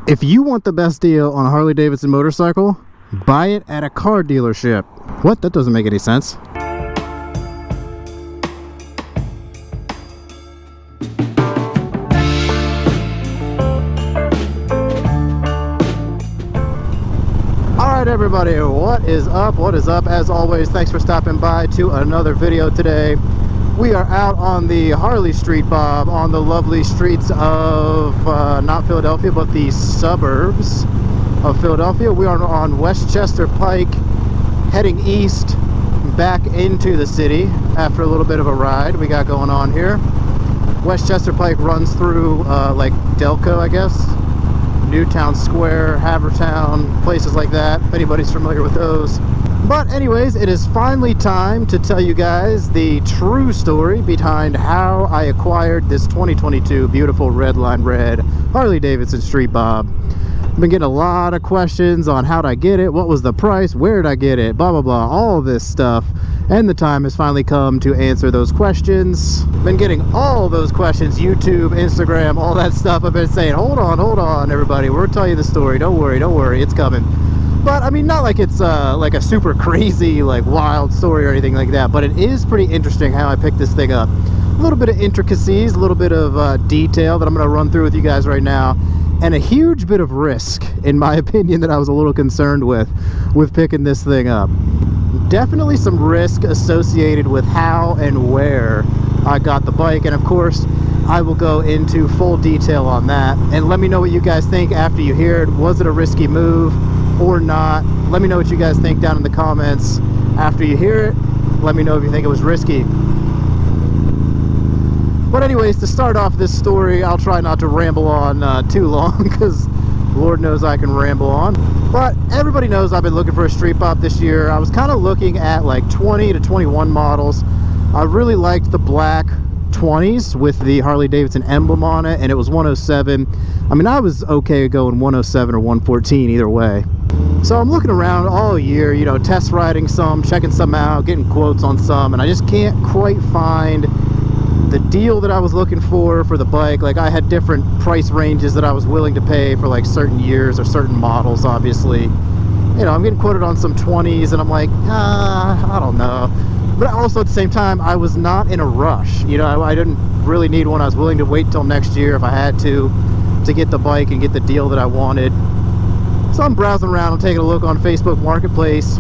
If you want the best deal on a Harley Davidson motorcycle, buy it at a car dealership. What? That doesn't make any sense. Alright everybody, what is up? What is up? As always, thanks for stopping by to another video today. We are out on the Harley Street Bob on the lovely streets of, not Philadelphia, but the suburbs of Philadelphia. We are on Westchester Pike, heading east back into the city after a little bit of a ride we got going on here. Westchester Pike runs through like Delco, I guess, Newtown Square, Havertown, places like that, if anybody's familiar with those. But anyways, it is finally time to tell you guys the true story behind how I acquired this 2022 beautiful Redline Red Harley Davidson Street Bob. I've been getting a lot of questions on how'd I get it, what was the price, where did I get it, blah blah blah, all this stuff, and the time has finally come to answer those questions. Been getting all those questions, YouTube, Instagram, all that stuff. I've been saying, hold on everybody, we'll tell you the story, don't worry, it's coming. But I mean, not like it's like a super crazy, like wild story or anything like that, but it is pretty interesting how I picked this thing up. A little bit of intricacies, a little bit of detail that I'm going to run through with you guys right now, and a huge bit of risk, in my opinion, that I was a little concerned with picking this thing up. Definitely some risk associated with how and where I got the bike, and of course I will go into full detail on that. And let me know what you guys think after you hear it. Was it a risky move or not? Let me know what you guys think down in the comments after you hear it. Let me know if you think it was risky. But anyways, to start off this story, I'll try not to ramble on too long, because Lord knows I can ramble on. But everybody knows I've been looking for a Street Bob this year. I was kind of looking at like 20 to 21 models. I really liked the black 20s with the Harley Davidson emblem on it, and it was 107. I mean, I was okay going 107 or 114 either way. So I'm looking around all year, you know, test riding some, checking some out, getting quotes on some, and I just can't quite find the deal that I was looking for the bike. Like, I had different price ranges that I was willing to pay for like certain years or certain models, obviously. You know, I'm getting quoted on some 20s and I'm like, I don't know. But also at the same time, I was not in a rush. You know, I didn't really need one. I was willing to wait till next year if I had to get the bike and get the deal that I wanted. So I'm browsing around, I'm taking a look on Facebook Marketplace.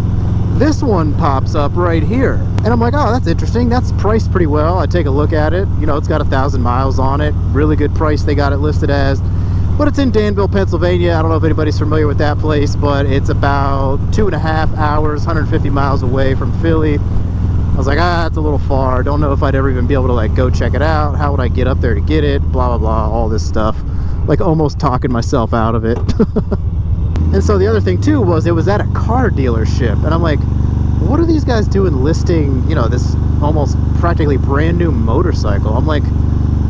This one pops up right here, and I'm like, oh, that's interesting, that's priced pretty well. I take a look at it, you know, it's got 1,000 miles on it, really good price they got it listed as, but it's in Danville, Pennsylvania. I don't know if anybody's familiar with that place, but it's about 2.5 hours, 150 miles away from Philly. I was like, that's a little far, don't know if I'd ever even be able to like go check it out, how would I get up there to get it, blah blah blah, all this stuff, like almost talking myself out of it. And so the other thing too was it was at a car dealership, and I'm like, what are these guys doing listing, you know, this almost practically brand new motorcycle? I'm like,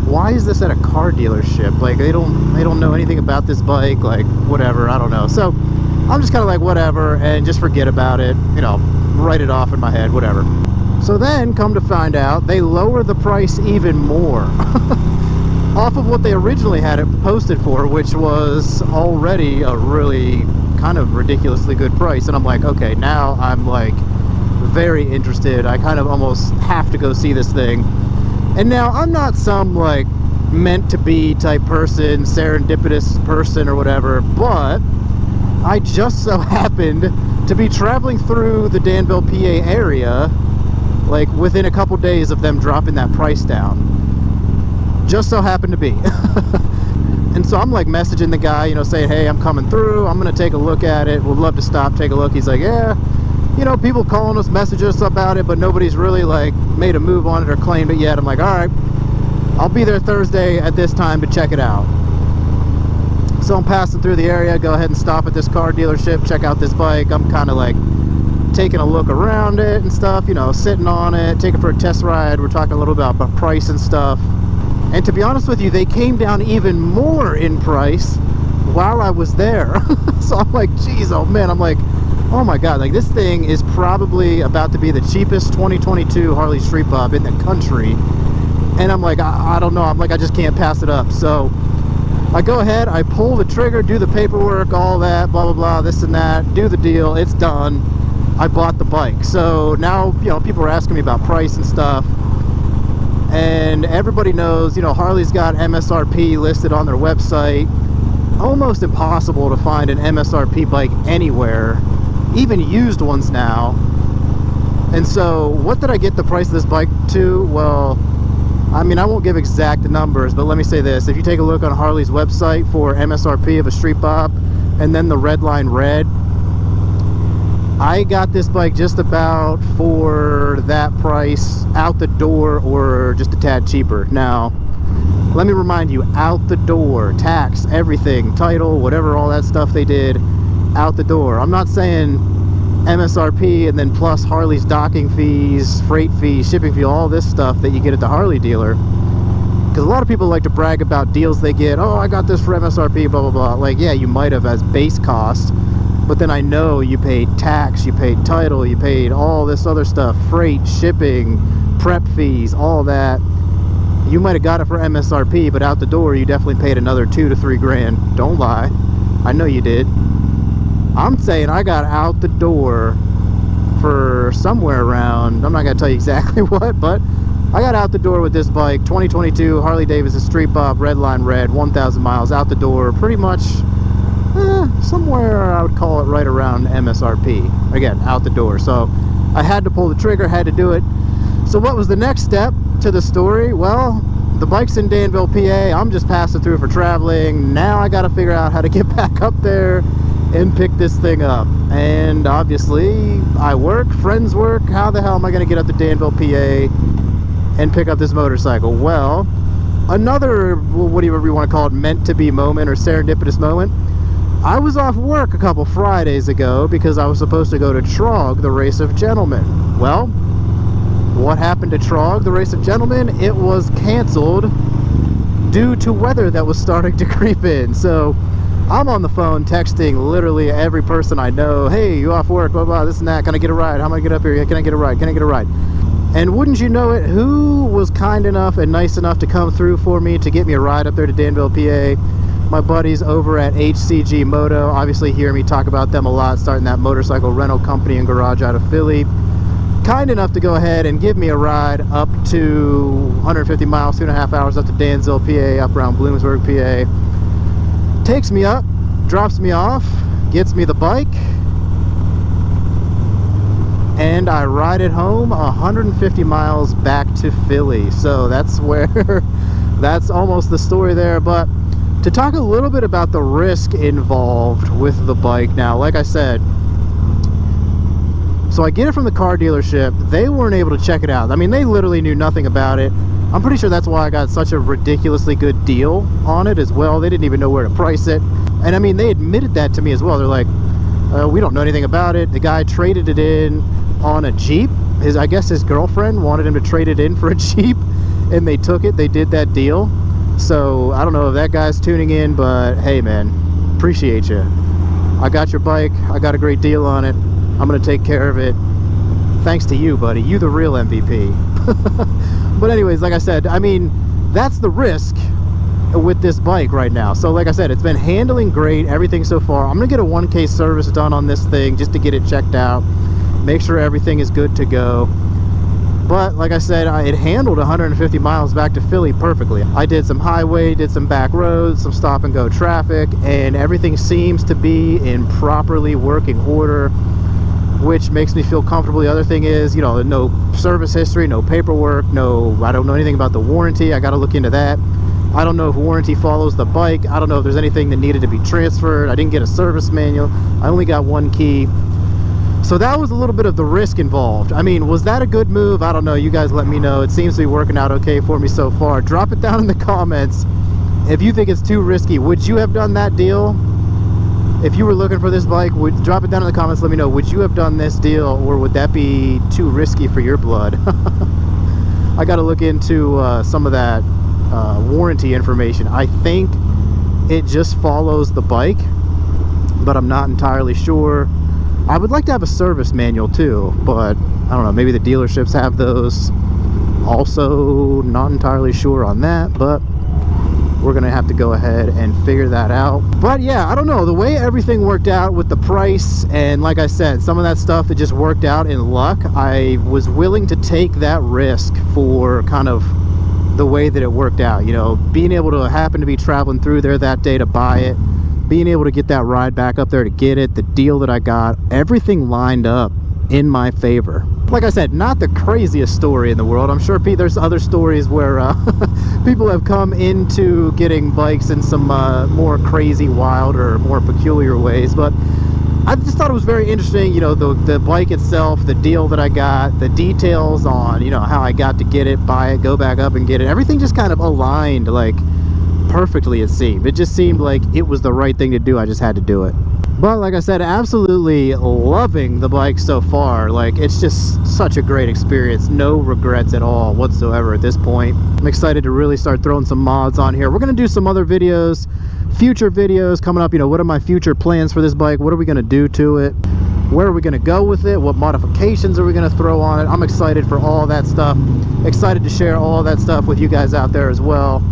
why is this at a car dealership? Like, they don't know anything about this bike, like whatever, I don't know. So I'm just kind of like, whatever, and just forget about it, you know, write it off in my head, whatever. So then come to find out they lower the price even more off of what they originally had it posted for, which was already a really kind of ridiculously good price. And I'm like, okay, now I'm like very interested. I kind of almost have to go see this thing. And now I'm not some like meant to be type person, serendipitous person or whatever, but I just so happened to be traveling through the Danville, PA area like within a couple days of them dropping that price down. Just so happened to be. And so I'm like messaging the guy, you know, saying, hey, I'm coming through, I'm gonna take a look at it, would love to stop, take a look. He's like, yeah, you know, people calling us, messaging us about it, but nobody's really like made a move on it or claimed it yet. I'm like, all right, I'll be there Thursday at this time to check it out. So I'm passing through the area, go ahead and stop at this car dealership, check out this bike. I'm kind of like taking a look around it and stuff, you know, sitting on it, taking it for a test ride. We're talking a little bit about price and stuff. And to be honest with you, they came down even more in price while I was there. So I'm like, geez, oh man, I'm like, oh my god, like this thing is probably about to be the cheapest 2022 Harley Street Bob in the country. And I'm like, I don't know, I'm like, I just can't pass it up. So I go ahead, I pull the trigger, do the paperwork, all that, blah, blah, blah, this and that, do the deal, it's done. I bought the bike. So now, you know, people are asking me about price and stuff. And everybody knows, you know, Harley's got MSRP listed on their website. Almost impossible to find an MSRP bike anywhere, even used ones now. And so, what did I get the price of this bike to? Well, I mean, I won't give exact numbers, but let me say this. If you take a look on Harley's website for MSRP of a Street Bob, and then the Redline Red, I got this bike just about for that price out the door, or just a tad cheaper. Now, let me remind you, out the door, tax, everything, title, whatever, all that stuff they did, out the door. I'm not saying MSRP and then plus Harley's docking fees, freight fees, shipping fee, all this stuff that you get at the Harley dealer. Because a lot of people like to brag about deals they get. Oh, I got this for MSRP, blah, blah, blah. Like, yeah, you might have as base cost, but then I know you paid tax, you paid title, you paid all this other stuff, freight, shipping, prep fees, all that. You might have got it for MSRP, but out the door you definitely paid another $2 to $3 grand. Don't lie. I know you did. I'm saying I got out the door for somewhere around, I'm not going to tell you exactly what, but I got out the door with this bike, 2022 Harley Davidson Street Bob Redline Red, 1,000 miles out the door, pretty much somewhere I would call it right around MSRP. Again, out the door. So I had to pull the trigger, had to do it. So what was the next step to the story? Well, the bike's in Danville, PA. I'm just passing through for traveling. Now I got to figure out how to get back up there and pick this thing up. And obviously I work, friends work. How the hell am I going to get up to Danville, PA and pick up this motorcycle? Well, another, whatever you want to call it, meant to be moment or serendipitous moment. I was off work a couple Fridays ago because I was supposed to go to Trog, the Race of Gentlemen. Well, what happened to Trog, the Race of Gentlemen? It was canceled due to weather that was starting to creep in. So I'm on the phone texting literally every person I know. Hey, you off work, blah, blah, this and that. Can I get a ride? How am I get up here? Can I get a ride? Can I get a ride? And wouldn't you know it, who was kind enough and nice enough to come through for me to get me a ride up there to Danville, PA? My buddies over at HCG Moto. Obviously hear me talk about them a lot, starting that motorcycle rental company and garage out of Philly. Kind enough to go ahead and give me a ride up to 150 miles, 2.5 hours up to Danville, PA, up around Bloomsburg, PA. Takes me up, drops me off, gets me the bike, and I ride it home 150 miles back to Philly. So that's where, that's almost the story there. But to talk a little bit about the risk involved with the bike now, like I said, so I get it from the car dealership. They weren't able to check it out. I mean, they literally knew nothing about it. I'm pretty sure that's why I got such a ridiculously good deal on it as well. They didn't even know where to price it. And I mean, they admitted that to me as well. They're like, we don't know anything about it. The guy traded it in on a Jeep. I guess his girlfriend wanted him to trade it in for a Jeep, and they took it. They did that deal. So I don't know if that guy's tuning in, but hey man, appreciate you. I got your bike. I got a great deal on it. I'm gonna take care of it. Thanks to you, buddy. You the real MVP. But anyways, like I said, I mean, that's the risk with this bike right now. So like I said, it's been handling great, everything so far. I'm gonna get a 1K service done on this thing just to get it checked out, make sure everything is good to go. But like I said, it handled 150 miles back to Philly perfectly. I did some highway, did some back roads, some stop and go traffic, and everything seems to be in properly working order, which makes me feel comfortable. The other thing is, you know, no service history, no paperwork, I don't know anything about the warranty. I got to look into that. I don't know if warranty follows the bike. I don't know if there's anything that needed to be transferred. I didn't get a service manual. I only got one key. So that was a little bit of the risk involved. I mean, was that a good move? I don't know. You guys let me know. It seems to be working out okay for me so far. Drop it down in the comments if you think it's too risky. Would you have done that deal? If you were looking for this bike, drop it down in the comments. Let me know. Would you have done this deal, or would that be too risky for your blood? I got to look into some of that warranty information. I think it just follows the bike, but I'm not entirely sure. I would like to have a service manual too, but I don't know. Maybe the dealerships have those. Also, not entirely sure on that, but we're gonna have to go ahead and figure that out. But yeah, I don't know, the way everything worked out with the price, and like I said, some of that stuff that just worked out in luck, I was willing to take that risk for kind of the way that it worked out. You know, being able to happen to be traveling through there that day to buy it, being able to get that ride back up there to get it, the deal that I got, everything lined up in my favor. Like I said, not the craziest story in the world. I'm sure there's other stories where people have come into getting bikes in some more crazy, wild, or more peculiar ways, but I just thought it was very interesting, you know, the bike itself, the deal that I got, the details on, you know, how I got to get it, buy it, go back up and get it. Everything just kind of aligned like perfectly, it seemed. It just seemed like it was the right thing to do. I just had to do it. But like I said, absolutely loving the bike so far. Like, it's just such a great experience. No regrets at all whatsoever at this point. I'm excited to really start throwing some mods on here. We're going to do some other videos, future videos coming up. You know, what are my future plans for this bike? What are we going to do to it? Where are we going to go with it? What modifications are we going to throw on it? I'm excited for all that stuff. Excited to share all that stuff with you guys out there as well.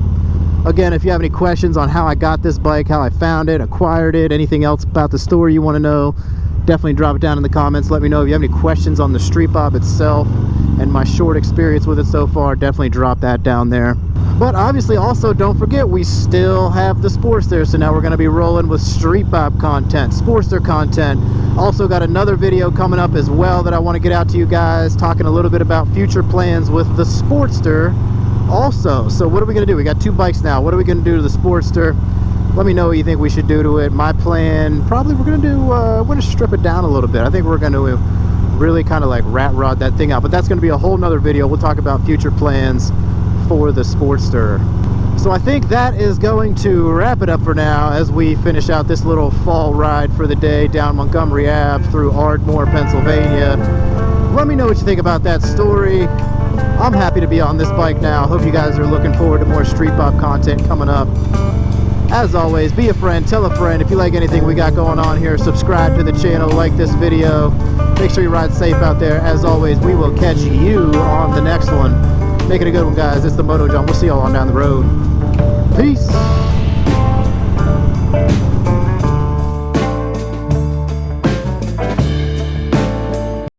Again, if you have any questions on how I got this bike, how I found it, acquired it, anything else about the story you want to know, definitely drop it down in the comments. Let me know if you have any questions on the Street Bob itself and my short experience with it so far. Definitely drop that down there. But obviously also don't forget, we still have the Sportster, so now we're going to be rolling with Street Bob content, Sportster content. Also got another video coming up as well that I want to get out to you guys, talking a little bit about future plans with the Sportster also. So what are we going to do? We got two bikes now. What are we going to do to the Sportster? Let me know what you think we should do to it. My plan, probably we're going to do, we're going to strip it down a little bit. I think we're going to really kind of like rat rod that thing out, but that's going to be a whole nother video. We'll talk about future plans for the Sportster. So I think that is going to wrap it up for now as we finish out this little fall ride for the day down Montgomery Ave through Ardmore, Pennsylvania. Let me know what you think about that story. I'm happy to be on this bike now. Hope you guys are looking forward to more Street Bob content coming up. As always, be a friend, tell a friend. If you like anything we got going on here, subscribe to the channel, like this video. Make sure you ride safe out there. As always, we will catch you on the next one. Make it a good one, guys. It's the Moto Jawn. We'll see y'all on down the road. Peace.